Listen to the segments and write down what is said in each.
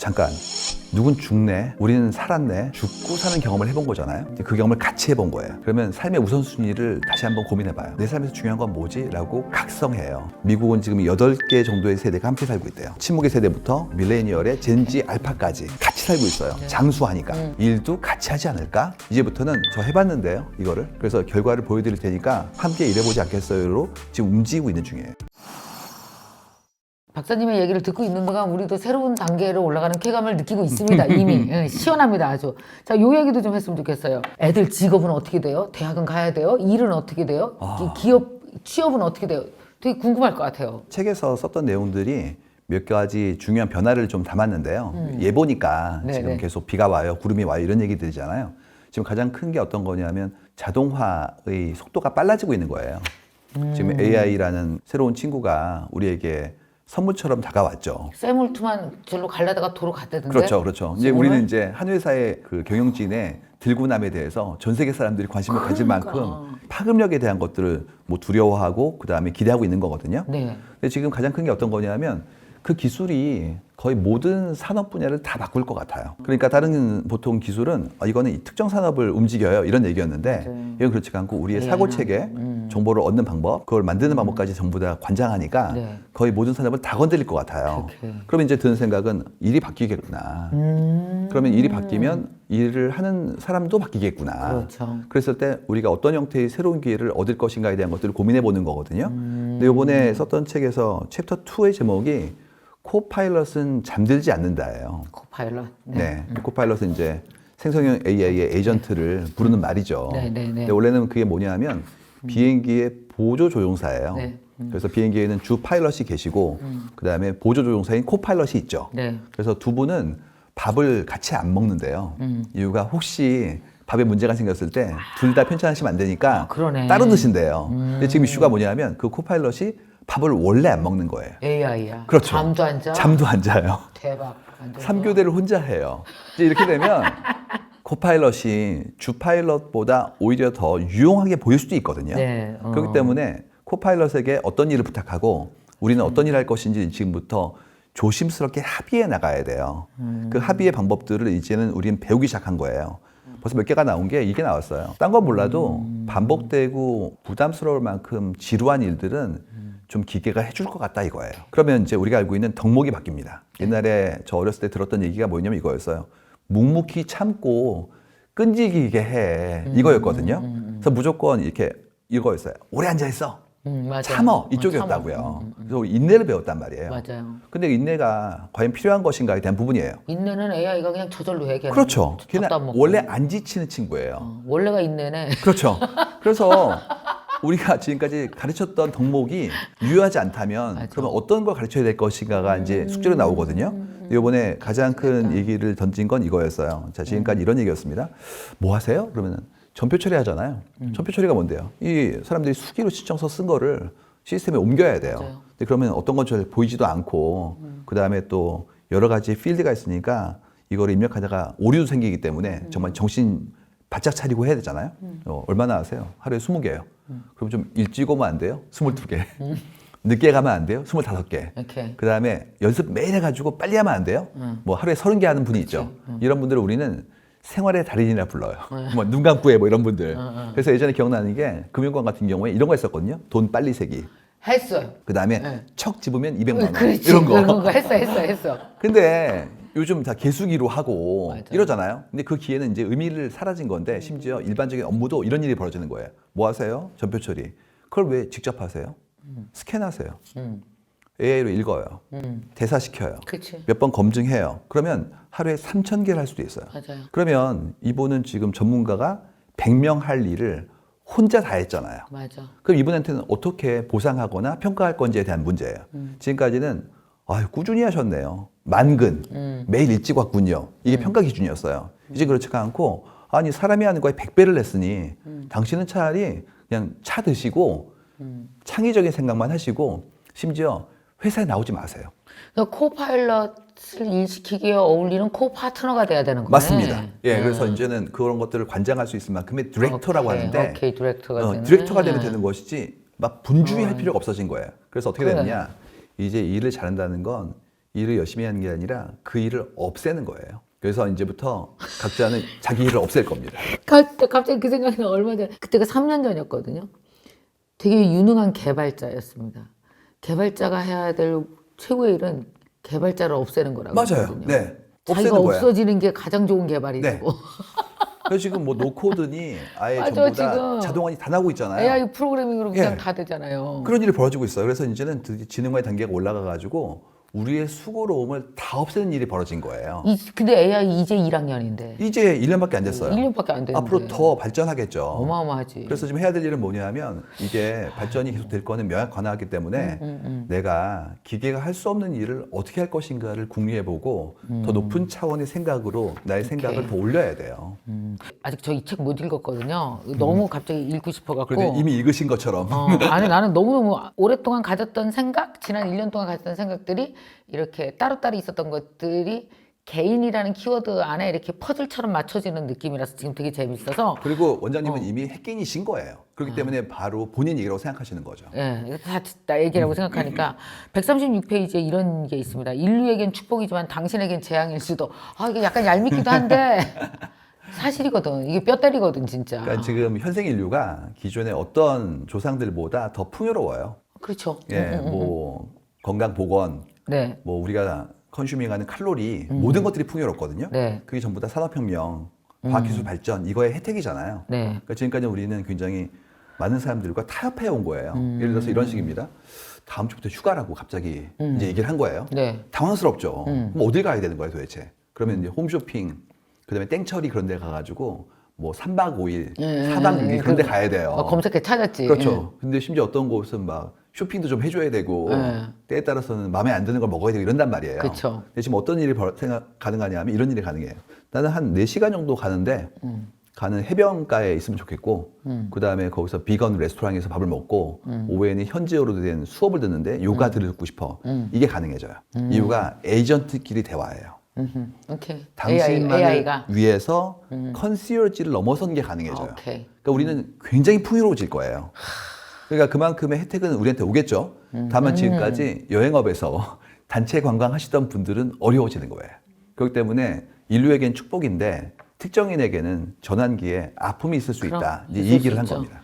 잠깐, 누군 죽네, 우리는 살았네, 죽고 사는 경험을 해본 거잖아요. 그 경험을 같이 해본 거예요. 그러면 삶의 우선순위를 다시 한번 고민해봐요. 내 삶에서 중요한 건 뭐지? 라고 각성해요. 미국은 지금 8개 정도의 세대가 함께 살고 있대요. 침묵의 세대부터 밀레니얼의 젠지 알파까지 같이 살고 있어요. 장수하니까. 일도 같이 하지 않을까? 이제부터는 저 해봤는데요, 이거를. 그래서 결과를 보여드릴 테니까 함께 일해보지 않겠어요?로 지금 움직이고 있는 중이에요. 박사님의 얘기를 듣고 있는 동안 우리도 새로운 단계로 올라가는 쾌감을 느끼고 있습니다. 이미 시원합니다. 아주. 자, 요 얘기도 좀 했으면 좋겠어요. 애들 직업은 어떻게 돼요? 대학은 가야 돼요? 일은 어떻게 돼요? 기업 취업은 어떻게 돼요? 되게 궁금할 것 같아요. 책에서 썼던 내용들이 몇 가지 중요한 변화를 좀 담았는데요. 예보니까 지금 네네. 계속 비가 와요, 구름이 와요 이런 얘기들이잖아요. 지금 가장 큰 게 어떤 거냐면 자동화의 속도가 빨라지고 있는 거예요. 지금 AI라는 새로운 친구가 우리에게 선물처럼 다가왔죠. 쇠물투만 절로 가려다가 도로 갔다던데? 그렇죠, 그렇죠. 이제 지금은? 우리는 이제 한 회사의 그 경영진의 들고남에 대해서 전 세계 사람들이 관심을 가질 만큼 파급력에 대한 것들을 뭐 두려워하고 그 다음에 기대하고 있는 거거든요. 네. 근데 지금 가장 큰 게 어떤 거냐면 그 기술이 거의 모든 산업 분야를 다 바꿀 것 같아요. 그러니까 다른 보통 기술은 이거는 이 특정 산업을 움직여요 이런 얘기였는데 이건 그렇지가 않고 우리의 사고 체계, 정보를 얻는 방법, 그걸 만드는 방법까지 전부 다 관장하니까 네. 거의 모든 산업을 다 건드릴 것 같아요. 오케이. 그러면 이제 드는 생각은 일이 바뀌겠구나. 그러면 일이 바뀌면 일을 하는 사람도 바뀌겠구나. 그렇죠. 그랬을 때 우리가 어떤 형태의 새로운 기회를 얻을 것인가에 대한 것들을 고민해 보는 거거든요. 근데 이번에 썼던 책에서 챕터 2의 제목이 코파일럿은 잠들지 않는다예요. 코파일럿. 네. 코파일럿은 이제 생성형 AI의 에이전트를 부르는 말이죠. 네. 근데 원래는 그게 뭐냐면 비행기의 보조 조종사예요. 네. 그래서 비행기에는 주 파일럿이 계시고 그 다음에 보조 조종사인 코파일럿이 있죠. 네. 그래서 두 분은 밥을 같이 안 먹는데요. 이유가 혹시 밥에 문제가 생겼을 때 둘 다 편찮으시면 안 되니까 그러네. 따로 드신대요. 근데 지금 이슈가 뭐냐면 그 코파일럿이 밥을 원래 안 먹는 거예요. AI야. 그렇죠. 잠도 안 자? 잠도 안 자요. 대박. 완전 3교대를 혼자 해요. 이제 이렇게 되면 코파일럿이 주 파일럿보다 오히려 더 유용하게 보일 수도 있거든요. 네, 그렇기 때문에 코파일럿에게 어떤 일을 부탁하고 우리는 어떤 일을 할 것인지 지금부터 조심스럽게 합의해 나가야 돼요. 그 합의의 방법들을 이제는 우리는 배우기 시작한 거예요. 벌써 몇 개가 나온 게 이게 나왔어요. 딴 건 몰라도 반복되고 부담스러울 만큼 지루한 일들은 좀 기계가 해줄 것 같다 이거예요. 그러면 이제 우리가 알고 있는 덕목이 바뀝니다. 옛날에 저 어렸을 때 들었던 얘기가 뭐냐면 이거였어요. 묵묵히 참고 끈질기게 해 이거였거든요. 그래서 무조건 이렇게 이거였어요. 오래 앉아 있어. 맞아요. 참어 이쪽이었다고요. 참어. 그래서 인내를 배웠단 말이에요. 맞아요. 근데 인내가 과연 필요한 것인가에 대한 부분이에요. 인내는 AI가 그냥 저절로 해. 걔는. 그렇죠. 걔는 밥도 안 먹고. 원래 안 지치는 친구예요. 원래가 인내네. 그렇죠. 그래서 우리가 지금까지 가르쳤던 덕목이 유효하지 않다면 그러면 어떤 걸 가르쳐야 될 것인가가 이제 숙제로 나오거든요. 이번에 가장 큰 얘기를 던진 건 이거였어요. 자, 지금까지 이런 얘기였습니다. 뭐 하세요? 그러면은 전표 처리하잖아요. 전표 처리가 뭔데요? 이 사람들이 수기로 신청서 쓴 거를 시스템에 옮겨야 돼요. 맞아요. 근데 그러면 어떤 건 잘 보이지도 않고 그 다음에 또 여러 가지 필드가 있으니까 이거를 입력하다가 오류도 생기기 때문에 정말 정신 바짝 차리고 해야 되잖아요. 얼마나 하세요? 하루에 20개요. 그럼 좀 일찍 오면 안 돼요? 22개. 늦게 가면 안 돼요? 25개. 오케이. 그 다음에 연습 매일 해가지고 빨리 하면 안 돼요? 뭐 하루에 30개 하는 분이 있죠. 이런 분들을 우리는 생활의 달인이라 불러요. 뭐 눈 감고 해 뭐 이런 분들. 그래서 예전에 기억나는 게 금융권 같은 경우에 이런 거 했었거든요. 돈 빨리 세기. 했어요. 그 다음에 척 집으면 200만 원. 그렇지. 이런 거. 그런 거 했어. 근데 요즘 다 개수기로 하고 맞아요. 이러잖아요. 근데 그 기회는 이제 의미를 사라진 건데 심지어 일반적인 업무도 이런 일이 벌어지는 거예요. 뭐 하세요? 전표 처리. 그걸 왜 직접 하세요? 스캔하세요. AI로 읽어요. 대사시켜요. 그치. 몇 번 검증해요. 그러면 하루에 3,000개를 할 수도 있어요. 맞아요. 그러면 이분은 지금 전문가가 100명 할 일을 혼자 다 했잖아요. 맞아. 그럼 이분한테는 어떻게 보상하거나 평가할 건지에 대한 문제예요. 지금까지는 꾸준히 하셨네요. 만근, 매일 일찍 왔군요. 이게 평가 기준이었어요. 이제 그렇지가 않고 아니 사람이 하는 거에 100배를 냈으니 당신은 차라리 그냥 차 드시고 창의적인 생각만 하시고 심지어 회사에 나오지 마세요. 그러니까 코파일럿을 인식하기에 어울리는 코파트너가 돼야 되는 거네. 맞습니다. 예, 그래서 이제는 그런 것들을 관장할 수 있을 만큼의 디렉터라고 하는데 오케이, 디렉터가 되는. 디렉터가 되면 되는 것이지 막 분주히 할 필요가 없어진 거예요. 그래서 어떻게 그래. 되느냐? 이제 일을 잘한다는 건 일을 열심히 하는 게 아니라 그 일을 없애는 거예요. 그래서 이제부터 각자는 자기 일을 없앨 겁니다. 갑자기 그 생각이 나. 얼마 전에 그때가 3년 전이었거든요. 되게 유능한 개발자였습니다. 개발자가 해야 될 최고의 일은 개발자를 없애는 거라고 맞아요. 했거든요. 네. 자기가 없애는 거예요. 없어지는 게 가장 좋은 개발이 네. 되고 그래서 지금 뭐 노코드니 아예 맞아, 전부 다 지금. 자동화니 다 나오고 있잖아요. AI 프로그래밍으로 그냥 예. 다 되잖아요. 그런 일이 벌어지고 있어요. 그래서 이제는 드디어 지능화의 단계가 올라가가지고 우리의 수고로움을 다 없애는 일이 벌어진 거예요. 근데 AI 이제 1학년인데 이제 1년밖에 안 됐어요. 1년밖에 안 됐는데 앞으로 더 발전하겠죠. 어마어마하지. 그래서 지금 해야 될 일은 뭐냐면 이게 발전이 계속 될 거는 명확 관화하기 때문에 내가 기계가 할 수 없는 일을 어떻게 할 것인가를 궁리해보고 더 높은 차원의 생각으로 나의 생각을 더 올려야 돼요. 아직 저 이 책 못 읽었거든요. 너무 갑자기 읽고 싶어갖고. 그런데 이미 읽으신 것처럼 아니 나는 너무너무 오랫동안 가졌던 생각, 지난 1년 동안 가졌던 생각들이 이렇게 따로따로 있었던 것들이 개인이라는 키워드 안에 이렇게 퍼즐처럼 맞춰지는 느낌이라서 지금 되게 재밌어서 그리고 원장님은 이미 핵인이신 거예요. 그렇기 때문에 바로 본인 얘기라고 생각하시는 거죠. 예, 이거 다 얘기라고 생각하니까 136페이지에 이런 게 있습니다. 인류에겐 축복이지만 당신에겐 재앙일 수도. 아 이게 약간 얄밉기도 한데 사실이거든. 이게 뼈 때리거든 진짜. 그러니까 지금 현생 인류가 기존의 어떤 조상들보다 더 풍요로워요. 그렇죠. 예, 뭐 건강 보건, 네. 뭐 우리가 컨슈밍하는 칼로리 모든 것들이 풍요롭거든요. 네. 그게 전부 다 산업혁명, 과학기술 발전 이거의 혜택이잖아요. 네. 그러니까 지금까지 우리는 굉장히 많은 사람들과 타협해 온 거예요. 예를 들어서 이런 식입니다. 다음 주부터 휴가라고 갑자기 이제 얘기를 한 거예요. 네. 당황스럽죠. 그럼 어딜 가야 되는 거예요, 도대체? 그러면 이제 홈쇼핑, 그다음에 땡처리 그런 데 가가지고 뭐 3박 5일, 4박 6일 그런 데 가야 돼요. 검색해 찾았지. 그렇죠. 근데 심지어 어떤 곳은 막 쇼핑도 좀 해줘야 되고 때에 따라서는 마음에 안 드는 걸 먹어야 되고 이런단 말이에요. 그쵸. 근데 지금 어떤 일이 가능하냐 하면 이런 일이 가능해요. 나는 한 4시간 정도 가는데 가는 해변가에 있으면 좋겠고 그다음에 거기서 비건 레스토랑에서 밥을 먹고 오후에는 현지어로 된 수업을 듣는데 요가 듣고 싶어. 이게 가능해져요. 이유가 에이전트끼리 대화예요. 오케이. 당신만을 AI가. 위해서 컨시어지를 넘어선 게 가능해져요. 오케이. 그러니까 우리는 굉장히 풍요로워질 거예요. 그러니까 그만큼의 혜택은 우리한테 오겠죠. 다만 지금까지 여행업에서 단체 관광하시던 분들은 어려워지는 거예요. 그렇기 때문에 인류에겐 축복인데 특정인에게는 전환기에 아픔이 있을 수 있다. 이제 이 있을 얘기를 수 한 있죠. 겁니다.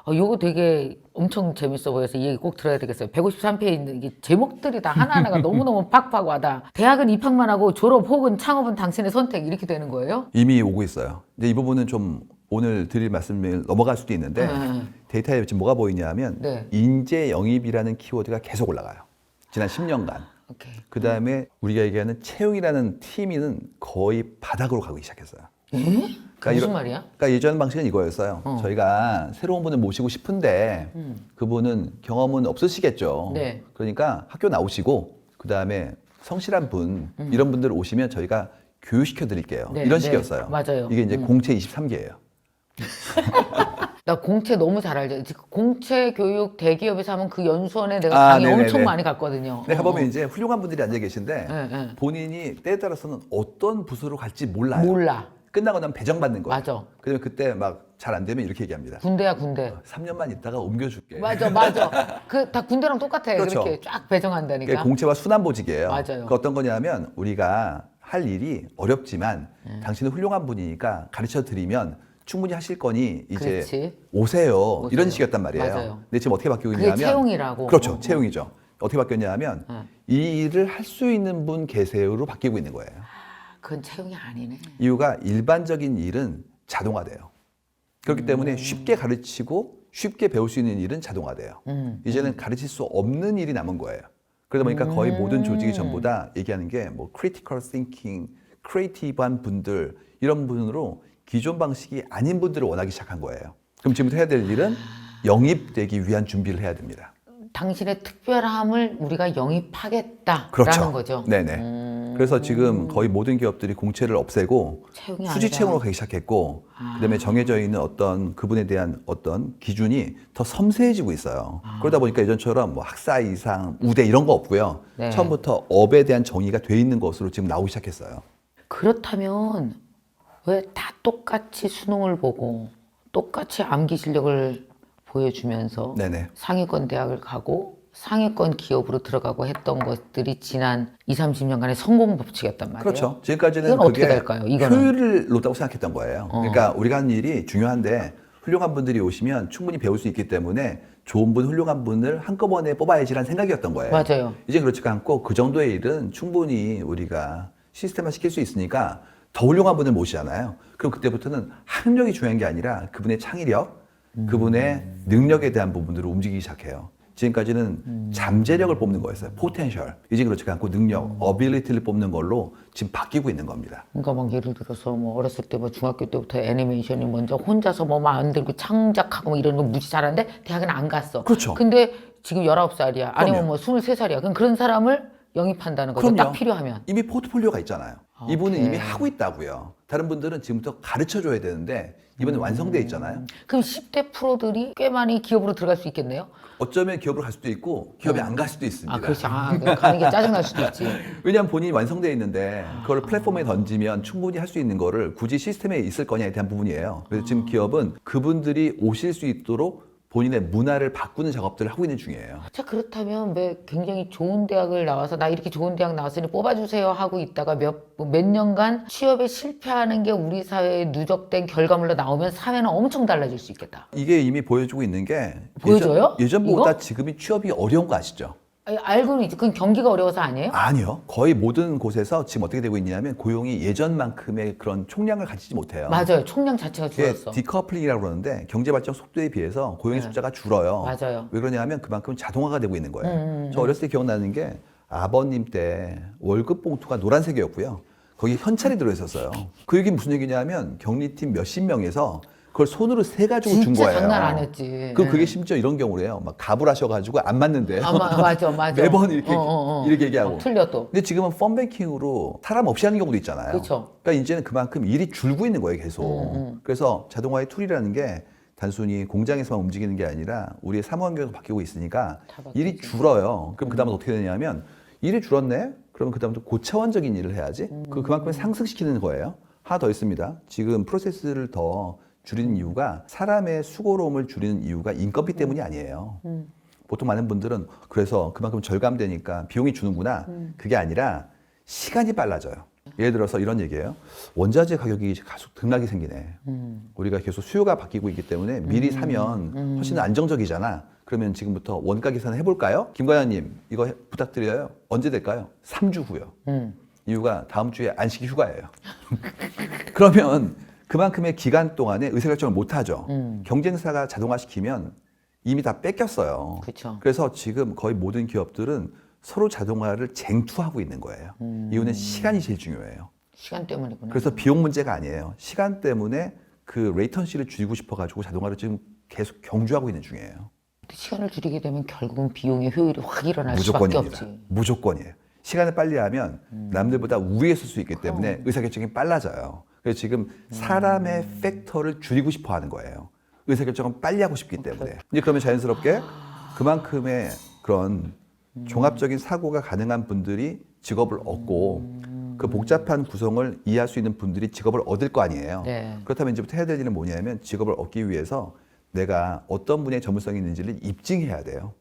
요거 되게 엄청 재밌어 보여서 이 얘기 꼭 들어야 되겠어요. 153페이지 있는 이게 제목들이 다 하나하나가 너무너무 팍팍 와다. 대학은 입학만 하고 졸업 혹은 창업은 당신의 선택 이렇게 되는 거예요? 이미 오고 있어요. 이제 이 부분은 좀 오늘 드릴 말씀을 넘어갈 수도 있는데 데이터에 지금 뭐가 보이냐 하면 네. 인재 영입이라는 키워드가 계속 올라가요. 지난 10년간. 오케이. 그 다음에 우리가 얘기하는 채용이라는 팀이는 거의 바닥으로 가기 시작했어요. 그 무슨 말이야? 그러니까 예전 방식은 이거였어요. 저희가 새로운 분을 모시고 싶은데 그분은 경험은 없으시겠죠. 네. 그러니까 학교 나오시고 그 다음에 성실한 분 이런 분들 오시면 저희가 교육시켜 드릴게요. 네, 이런 네. 식이었어요. 맞아요. 이게 이제 공채 23기예요. 나 공채 너무 잘 알죠. 공채 교육 대기업에서 하면 그 연수원에 내가 강의 네네네. 엄청 많이 갔거든요. 내가 보면 이제 훌륭한 분들이 앉아 계신데 네. 본인이 때에 따라서는 어떤 부서로 갈지 몰라요. 몰라. 끝나고 나면 배정받는 거예요. 맞아. 그러면 그때 막 잘 안 되면 이렇게 얘기합니다. 군대야 군대. 3년만 있다가 옮겨줄게. 맞아. 그 다 군대랑 똑같아. 그렇죠. 그렇게 쫙 배정한다니까. 그게 공채와 순환보직이에요. 맞아요. 그 어떤 거냐면 우리가 할 일이 어렵지만 당신은 훌륭한 분이니까 가르쳐 드리면 충분히 하실 거니 이제 그렇지. 오세요. 이런 식이었단 말이에요. 맞아요. 근데 지금 어떻게 바뀌고 그게 있냐면 채용이라고. 그렇죠. 채용이죠. 어떻게 바뀌었냐 하면 이 일을 할 수 있는 분 계세요로 바뀌고 있는 거예요. 그건 채용이 아니네. 이유가 일반적인 일은 자동화돼요. 그렇기 때문에 쉽게 가르치고 쉽게 배울 수 있는 일은 자동화돼요. 이제는 가르칠 수 없는 일이 남은 거예요. 그러다 보니까 거의 모든 조직이 전부 다 얘기하는 게 뭐 critical thinking, 크리에이티브한 분들 이런 분으로 기존 방식이 아닌 분들을 원하기 시작한 거예요. 그럼 지금부터 해야 될 일은 영입되기 위한 준비를 해야 됩니다. 당신의 특별함을 우리가 영입하겠다라는 그렇죠. 거죠. 네네. 그래서 지금 거의 모든 기업들이 공채를 없애고 채용이 수직 아니라. 채용으로 가기 시작했고 그다음에 정해져 있는 어떤 그분에 대한 어떤 기준이 더 섬세해지고 있어요. 그러다 보니까 예전처럼 뭐 학사 이상, 우대 이런 거 없고요. 네. 처음부터 업에 대한 정의가 돼 있는 것으로 지금 나오기 시작했어요. 그렇다면 왜 다 똑같이 수능을 보고 똑같이 암기 실력을 보여주면서 네네. 상위권 대학을 가고 상위권 기업으로 들어가고 했던 것들이 지난 20, 30년간의 성공 법칙이었단 말이에요. 그렇죠. 지금까지는 이건 어떻게 그게 될까요? 이거는 효율을 놓다고 생각했던 거예요. 그러니까 우리가 하는 일이 중요한데 훌륭한 분들이 오시면 충분히 배울 수 있기 때문에 좋은 분, 훌륭한 분을 한꺼번에 뽑아야지라는 생각이었던 거예요. 맞아요. 이제 그렇지가 않고 그 정도의 일은 충분히 우리가 시스템화 시킬 수 있으니까 더 훌륭한 분을 모시잖아요. 그럼 그때부터는 학력이 중요한 게 아니라 그분의 창의력, 그분의 능력에 대한 부분들을 움직이기 시작해요. 지금까지는 잠재력을 뽑는 거였어요. 포텐셜. 이제 그렇지가 않고 능력, 어빌리티를 뽑는 걸로 지금 바뀌고 있는 겁니다. 그러니까 막 예를 들어서 뭐 어렸을 때 뭐 중학교 때부터 애니메이션이 먼저 혼자서 뭐 만들고 창작하고 뭐 이런 거 무지 잘하는데 대학은 안 갔어. 그렇죠. 근데 지금 19살이야. 아니면 그럼요. 뭐 23살이야. 그럼 그런 사람을 영입한다는 거죠. 딱 필요하면. 이미 포트폴리오가 있잖아요. 이분은 오케이. 이미 하고 있다고요. 다른 분들은 지금부터 가르쳐줘야 되는데 이분은 완성돼 있잖아요. 그럼 10대 프로들이 꽤 많이 기업으로 들어갈 수 있겠네요? 어쩌면 기업으로 갈 수도 있고 기업에 안 갈 수도 있습니다. 아, 그렇지. 가는 게 짜증날 수도 있지. 왜냐하면 본인이 완성돼 있는데 그걸 플랫폼에 던지면 충분히 할 수 있는 거를 굳이 시스템에 있을 거냐에 대한 부분이에요. 그래서 지금 기업은 그분들이 오실 수 있도록 본인의 문화를 바꾸는 작업들을 하고 있는 중이에요. 자, 그렇다면 왜 굉장히 좋은 대학을 나와서 나 이렇게 좋은 대학 나왔으니 뽑아주세요 하고 있다가 몇 년간 취업에 실패하는 게 우리 사회에 누적된 결과물로 나오면 사회는 엄청 달라질 수 있겠다. 이게 이미 보여주고 있는 게 보여줘요? 예전보다 이거? 지금이 취업이 어려운 거 아시죠? 아니, 알고는 있지. 그건 경기가 어려워서 아니에요? 아니요. 거의 모든 곳에서 지금 어떻게 되고 있냐면 고용이 예전만큼의 그런 총량을 가지지 못해요. 맞아요. 총량 자체가 이게 줄었어. 디커플링이라고 그러는데 경제 발전 속도에 비해서 고용의 숫자가 줄어요. 맞아요. 왜 그러냐면 그만큼 자동화가 되고 있는 거예요. 저 어렸을 때 기억나는 게 아버님 때 월급 봉투가 노란색이었고요. 거기 현찰이 들어있었어요. 그 얘기 무슨 얘기냐면 경리팀 몇십 명에서 그걸 손으로 세 가지고 준 진짜 거예요. 장난 안 했지. 그럼 그게 심지어 이런 경우래요. 막 갑을 하셔가지고 안 맞는데요. 맞아. 매번 이렇게 이렇게 얘기하고. 틀려 또. 근데 지금은 펀뱅킹으로 사람 없이 하는 경우도 있잖아요. 그쵸. 그러니까 이제는 그만큼 일이 줄고 있는 거예요, 계속. 그래서 자동화의 툴이라는 게 단순히 공장에서만 움직이는 게 아니라 우리의 삶 환경도 바뀌고 있으니까 다 바뀌지. 일이 줄어요. 그럼 그다음에 어떻게 되냐면 일이 줄었네? 그러면 그다음부터 고차원적인 일을 해야지. 그만큼 상승시키는 거예요. 하나 더 있습니다. 지금 프로세스를 더 줄이는 이유가 사람의 수고로움을 줄이는 이유가 인건비 때문이 아니에요. 보통 많은 분들은 그래서 그만큼 절감되니까 비용이 주는구나. 그게 아니라 시간이 빨라져요. 예를 들어서 이런 얘기예요. 원자재 가격이 계속 등락이 생기네. 우리가 계속 수요가 바뀌고 있기 때문에 미리 사면 훨씬 안정적이잖아. 그러면 지금부터 원가 계산을 해볼까요? 김과장님 이거 부탁드려요. 언제 될까요? 3주 후요. 이유가 다음 주에 안식이 휴가예요. 그러면 그만큼의 기간 동안에 의사결정을 못하죠. 경쟁사가 자동화시키면 이미 다 뺏겼어요. 그쵸. 그래서 지금 거의 모든 기업들은 서로 자동화를 쟁투하고 있는 거예요. 이유는 시간이 제일 중요해요. 시간 때문이구나. 그래서 비용 문제가 아니에요. 시간 때문에 그 레이턴시를 줄이고 싶어가지고 자동화를 지금 계속 경주하고 있는 중이에요. 시간을 줄이게 되면 결국은 비용의 효율이 확 일어날 수밖에 무조건입니다. 없지. 무조건이에요. 시간을 빨리 하면 남들보다 우위에 설 수 있기 때문에 의사결정이 빨라져요. 그래서 지금 사람의 팩터를 줄이고 싶어 하는 거예요. 의사결정은 빨리 하고 싶기 때문에. 이제 그러면 자연스럽게 그만큼의 그런 종합적인 사고가 가능한 분들이 직업을 얻고 그 복잡한 구성을 이해할 수 있는 분들이 직업을 얻을 거 아니에요. 네. 그렇다면 이제부터 해야 될 일은 뭐냐면 직업을 얻기 위해서 내가 어떤 분야에 전문성이 있는지를 입증해야 돼요.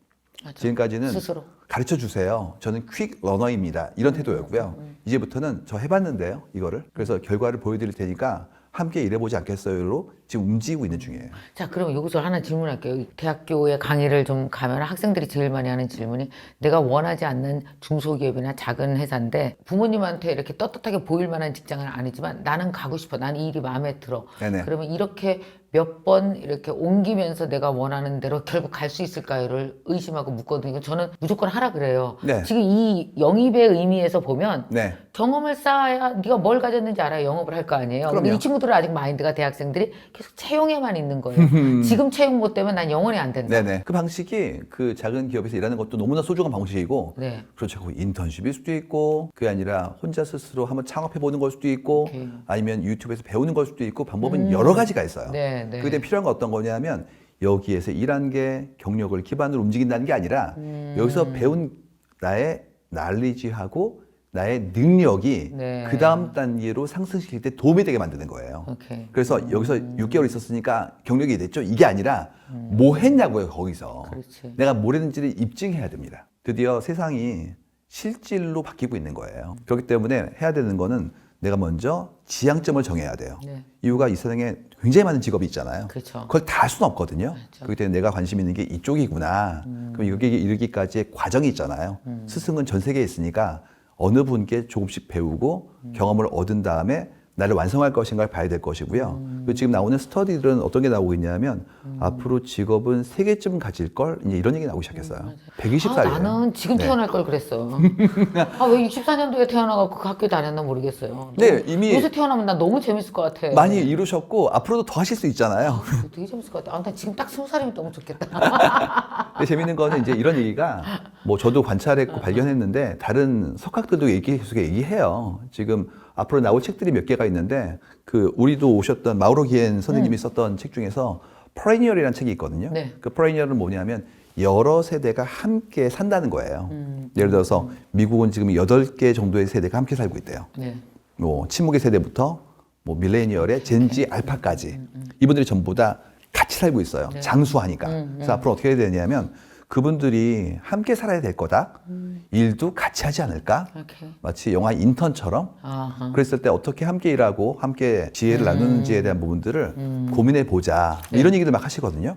맞아. 지금까지는 스스로. 가르쳐 주세요. 저는 퀵 러너입니다. 이런 태도였고요. 이제부터는 저 해봤는데요. 이거를. 그래서 결과를 보여드릴 테니까 함께 일해보지 않겠어요로 지금 움직이고 있는 중이에요. 자, 그럼 여기서 하나 질문할게요. 대학교에 강의를 좀 가면 학생들이 제일 많이 하는 질문이 내가 원하지 않는 중소기업이나 작은 회사인데 부모님한테 이렇게 떳떳하게 보일 만한 직장은 아니지만 나는 가고 싶어. 나는 이 일이 마음에 들어. 네네. 그러면 이렇게 몇 번 이렇게 옮기면서 내가 원하는 대로 결국 갈 수 있을까요를 의심하고 묻거든요. 저는 무조건 하라 그래요. 네. 지금 이 영입의 의미에서 보면 네. 경험을 쌓아야 네가 뭘 가졌는지 알아야 영업을 할 거 아니에요. 근데 그럼요. 이 친구들은 아직 마인드가 대학생들이 계속 채용에만 있는 거예요. 지금 채용 못 되면 난 영원히 안 된다. 네네. 그 방식이 그 작은 기업에서 일하는 것도 너무나 소중한 방식이고, 네. 그렇죠. 그 인턴십일 수도 있고, 그게 아니라 혼자 스스로 한번 창업해 보는 걸 수도 있고, 오케이. 아니면 유튜브에서 배우는 걸 수도 있고, 방법은 여러 가지가 있어요. 네, 네. 그때 필요한 건 어떤 거냐면 여기에서 일한 게 경력을 기반으로 움직인다는 게 아니라 여기서 배운 나의 날리지하고 나의 능력이 네. 그 다음 단계로 상승시킬 때 도움이 되게 만드는 거예요. 오케이. 그래서 여기서 6개월 있었으니까 경력이 됐죠. 이게 아니라 뭐 했냐고요, 거기서. 그렇지. 내가 뭘 했는지를 입증해야 됩니다. 드디어 세상이 실질로 바뀌고 있는 거예요. 그렇기 때문에 해야 되는 거는 내가 먼저 지향점을 정해야 돼요. 네. 이유가 이 세상에 굉장히 많은 직업이 있잖아요. 그렇죠. 그걸 다 할 수는 없거든요. 그렇죠. 그렇기 때문에 내가 관심 있는 게 이쪽이구나. 그럼 여기 이르기까지의 과정이 있잖아요. 스승은 전 세계에 있으니까 어느 분께 조금씩 배우고 경험을 얻은 다음에 나를 완성할 것인가를 봐야 될 것이고요. 그리고 지금 나오는 스터디들은 어떤 게 나오고 있냐면 앞으로 직업은 3개쯤 가질 걸 이제 이런 얘기 나오기 시작했어요. 120살이에요. 나는 지금 태어날 걸 그랬어. 왜 64년도에 태어나갖고 그 학교 다녔나 모르겠어요. 네, 이미 요새 태어나면 나 너무 재밌을 것 같아. 많이 이루셨고 앞으로도 더 하실 수 있잖아요. 되게 재밌을 것 같아. 나 지금 딱 20살이면 너무 좋겠다. 근데 재밌는 거는 이제 이런 얘기가 뭐 저도 관찰했고 발견했는데 다른 석학들도 계속 얘기해요. 지금 앞으로 나올 책들이 몇 개가 있는데 그 우리도 오셨던 마우로 기엔 선생님이 썼던 책 중에서 프레니얼이라는 책이 있거든요. 네. 그 프레니얼은 뭐냐면 여러 세대가 함께 산다는 거예요. 예를 들어서 미국은 지금 8개 정도의 세대가 함께 살고 있대요. 네. 뭐 침묵의 세대부터 뭐 밀레니얼의 젠지 알파까지 이분들이 전부 다 같이 살고 있어요. 네. 장수하니까. 그래서 앞으로 어떻게 해야 되냐면 그분들이 함께 살아야 될 거다. 일도 같이 하지 않을까? 오케이. 마치 영화 인턴처럼. 아하. 그랬을 때 어떻게 함께 일하고 함께 지혜를 나누는지에 대한 부분들을 고민해 보자. 이런 얘기들 막 하시거든요.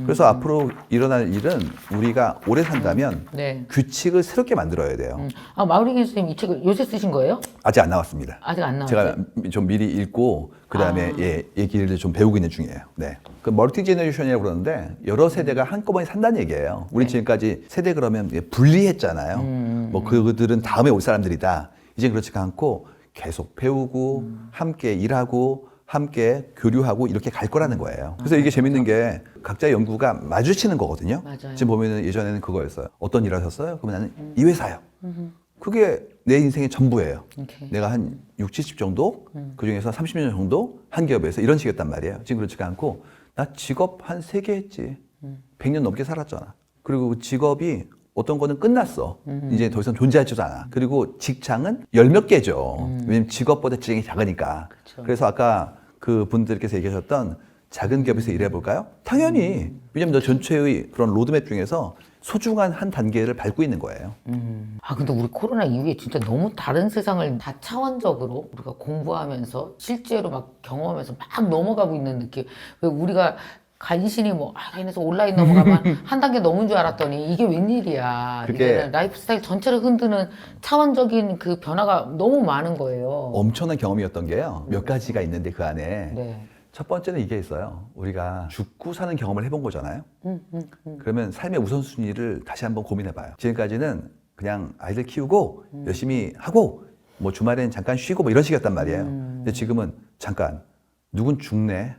그래서 앞으로 일어날 일은 우리가 오래 산다면 네. 규칙을 새롭게 만들어야 돼요. 마우링 선생님 이 책을 요새 쓰신 거예요? 아직 안 나왔습니다. 아직 안 나왔죠? 제가 좀 미리 읽고 그 다음에 얘기를 좀 배우고 있는 중이에요. 네. 그 멀티 제너레이션이라고 그러는데 여러 세대가 한꺼번에 산다는 얘기예요. 우리 지금까지 세대 그러면 분리했잖아요. 뭐 그들은 다음에 올 사람들이다. 이제 그렇지가 않고 계속 배우고 함께 일하고 함께 교류하고 이렇게 갈 거라는 거예요. 그래서 이게 재밌는 게 각자의 연구가 마주치는 거거든요. 맞아요. 지금 보면은 예전에는 그거였어요. 어떤 일 하셨어요? 그러면 나는 이 회사요. 그게 내 인생의 전부예요. 오케이. 내가 한 60, 70 정도, 그 중에서 30년 정도 한 기업에서 이런 식이었단 말이에요. 지금 그렇지가 않고, 나 직업 한 3개 했지. 100년 넘게 살았잖아. 그리고 그 직업이 어떤 거는 끝났어. 이제 더 이상 존재하지도 않아. 그리고 직장은 10몇 개죠. 왜냐면 직업보다 직장이 작으니까. 그쵸. 그래서 아까 그 분들께서 얘기하셨던 작은 기업에서 일해볼까요? 당연히. 왜냐면 너 전체의 그런 로드맵 중에서 소중한 한 단계를 밟고 있는 거예요. 근데 우리 코로나 이후에 진짜 너무 다른 세상을 다 차원적으로 우리가 공부하면서 실제로 막 경험하면서 막 넘어가고 있는 느낌. 왜 우리가 간신히 그래서 온라인 넘어가면 한 단계 넘은 줄 알았더니 이게 웬일이야. 그게 이제는 라이프 스타일 전체를 흔드는 차원적인 그 변화가 너무 많은 거예요. 엄청난 경험이었던 게요. 몇 가지가 있는데 그 안에. 네. 첫 번째는 이게 있어요. 우리가 죽고 사는 경험을 해본 거잖아요. 그러면 삶의 우선순위를 다시 한번 고민해봐요. 지금까지는 그냥 아이들 키우고 열심히 하고 뭐 주말엔 잠깐 쉬고 뭐 이런 식이었단 말이에요. 근데 지금은 잠깐 누군 죽네.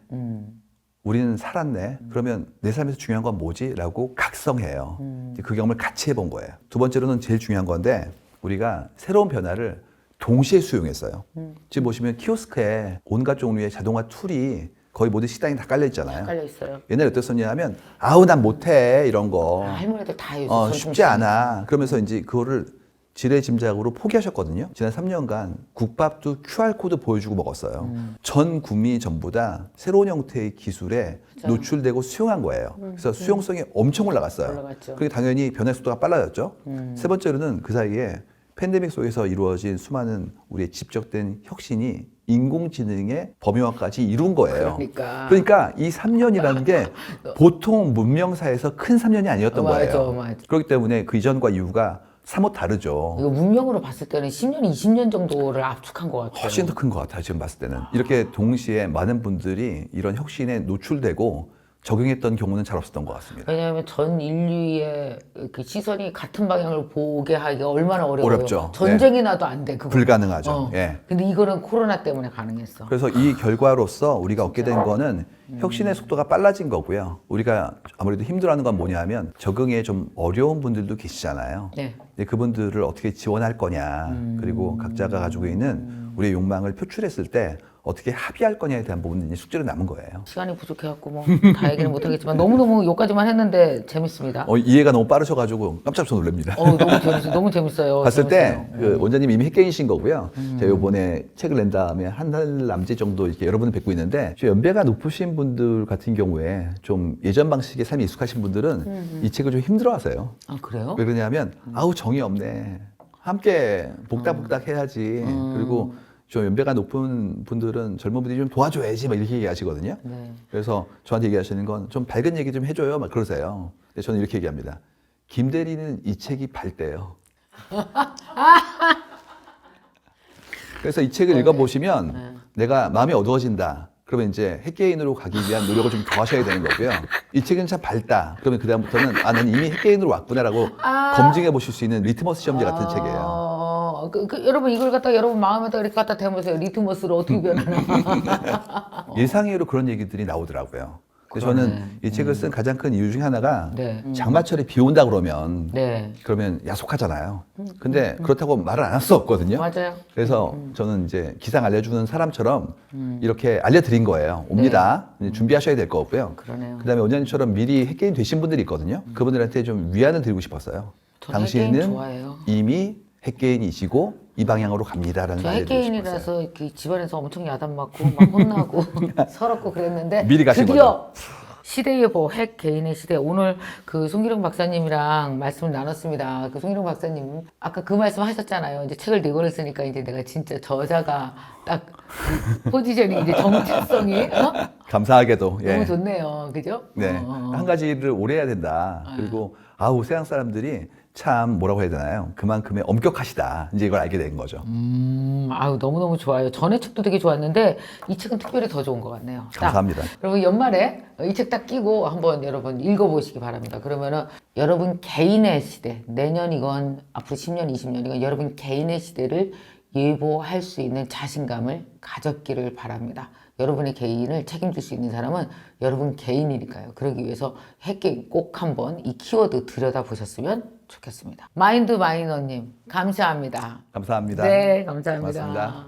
우리는 살았네. 그러면 내 삶에서 중요한 건 뭐지? 라고 각성해요. 그 경험을 같이 해본 거예요. 두 번째로는 제일 중요한 건데 우리가 새로운 변화를 동시에 수용했어요. 지금 보시면 키오스크에 온갖 종류의 자동화 툴이 거의 모든 식당에 다 깔려 있잖아요. 깔려 있어요. 옛날에 어땠었냐 하면 아우 난 못해 이런 거 할머니들 다 해요. 쉽지 않아. 그러면서 이제 그거를 지레짐작으로 포기하셨거든요. 지난 3년간 국밥도 QR코드 보여주고 먹었어요. 전 국민이 전부 다 새로운 형태의 기술에 노출되고 수용한 거예요. 그래서 수용성이 엄청 올라갔어요. 올라갔죠. 그게 당연히 변화 속도가 빨라졌죠. 세 번째로는 그 사이에 팬데믹 속에서 이루어진 수많은 우리의 집적된 혁신이 인공지능의 범위화까지 이룬 거예요. 그러니까 이 3년이라는 게 보통 문명사에서 큰 3년이 아니었던 거예요. 맞아. 그렇기 때문에 그 이전과 이후가 사뭇 다르죠. 이거 문명으로 봤을 때는 10년, 20년 정도를 압축한 것 같아요. 훨씬 더 큰 것 같아요. 지금 봤을 때는. 이렇게 동시에 많은 분들이 이런 혁신에 노출되고 적용했던 경우는 잘 없었던 것 같습니다. 왜냐하면 전 인류의 그 시선이 같은 방향을 보게 하기가 얼마나 어려워요. 어렵죠. 전쟁이 나도 안 돼. 그거. 불가능하죠. 예. 근데 이거는 코로나 때문에 가능했어. 그래서 이 결과로서 우리가 얻게 된 거는 혁신의 속도가 빨라진 거고요. 우리가 아무래도 힘들어하는 건 뭐냐면 적응에 좀 어려운 분들도 계시잖아요. 네. 근데 그분들을 어떻게 지원할 거냐. 그리고 각자가 가지고 있는 우리의 욕망을 표출했을 때 어떻게 합의할 거냐에 대한 부분이 이제 숙제로 남은 거예요. 시간이 부족해갖고 뭐 다 얘기를 못하겠지만 너무너무 여기까지만 했는데 재밌습니다. 이해가 너무 빠르셔가지고 깜짝 놀랍니다. 너무 재밌어요. 봤을 때 재밌어요. 그 원장님이 이미 핵개인이신 거고요. 제가 이번에 책을 낸 다음에 한 달 남짓 정도 이렇게 여러분을 뵙고 있는데 좀 연배가 높으신 분들 같은 경우에 좀 예전 방식의 삶이 익숙하신 분들은 이 책을 좀 힘들어하세요. 아 그래요? 왜 그러냐면 아우 정이 없네. 함께 복닥복닥 해야지. 그리고 좀 연배가 높은 분들은 젊은 분들이 좀 도와줘야지 막 이렇게 얘기하시거든요. 네. 그래서 저한테 얘기하시는 건 좀 밝은 얘기 좀 해줘요 막 그러세요. 근데 저는 이렇게 얘기합니다. 김 대리는 이 책이 밝대요. 그래서 이 책을 읽어보시면 내가 마음이 어두워진다. 그러면 이제 핵개인으로 가기 위한 노력을 좀 더 하셔야 되는 거고요. 이 책은 참 밝다. 그러면 그다음부터는 난 이미 핵개인으로 왔구나라고 검증해 보실 수 있는 리트머스 시험지 같은 책이에요. 여러분 이걸 갖다 여러분 마음에다 이렇게 갖다 대보세요. 리트머스로 어떻게 변하나. 예상외로 그런 얘기들이 나오더라고요. 그래서 저는 이 책을 쓴 가장 큰 이유 중에 하나가 네. 장마철에 비 온다 그러면 네. 그러면 야속하잖아요. 근데 그렇다고 말을 안 할 수 없거든요. 맞아요. 그래서 저는 이제 기상 알려주는 사람처럼 이렇게 알려드린 거예요. 옵니다. 이제 준비하셔야 될 거 없고요. 그러네요. 그다음에 원장님처럼 미리 핵개인 되신 분들이 있거든요. 그분들한테 좀 위안을 드리고 싶었어요. 저도 핵개인 당신은 좋아해요. 이미 핵개인이시고 이 방향으로 갑니다라는 저 걸 알려드리고 싶었어요. 핵개인이라서 이렇게 집안에서 엄청 야단 맞고 막 혼나고 서럽고 그랬는데 미리 가신 드디어 시대예보 핵개인의 시대 오늘 그 송기룡 박사님이랑 말씀을 나눴습니다. 그 송기룡 박사님 아까 그 말씀 하셨잖아요. 이제 책을 4권을 쓰니까 이제 내가 진짜 저자가 딱 그 포지션이 이제 정체성이 감사하게도 너무 좋네요. 그죠? 네. 한 가지를 오래 해야 된다. 그리고 세상 사람들이 참 뭐라고 해야 되나요? 그만큼의 엄격하시다. 이제 이걸 알게 된 거죠. 너무너무 좋아요. 전에 책도 되게 좋았는데 이 책은 특별히 더 좋은 것 같네요. 감사합니다. 여러분 연말에 이 책 딱 끼고 한번 여러분 읽어보시기 바랍니다. 그러면은 여러분 개인의 시대, 내년이건 앞으로 10년, 20년이건 여러분 개인의 시대를 예보할 수 있는 자신감을 가졌기를 바랍니다. 여러분의 개인을 책임질 수 있는 사람은 여러분 개인이니까요. 그러기 위해서 핵개인 꼭 한번 이 키워드 들여다보셨으면 좋겠습니다. 마인드 마이너님 감사합니다. 감사합니다. 네, 감사합니다. 고맙습니다.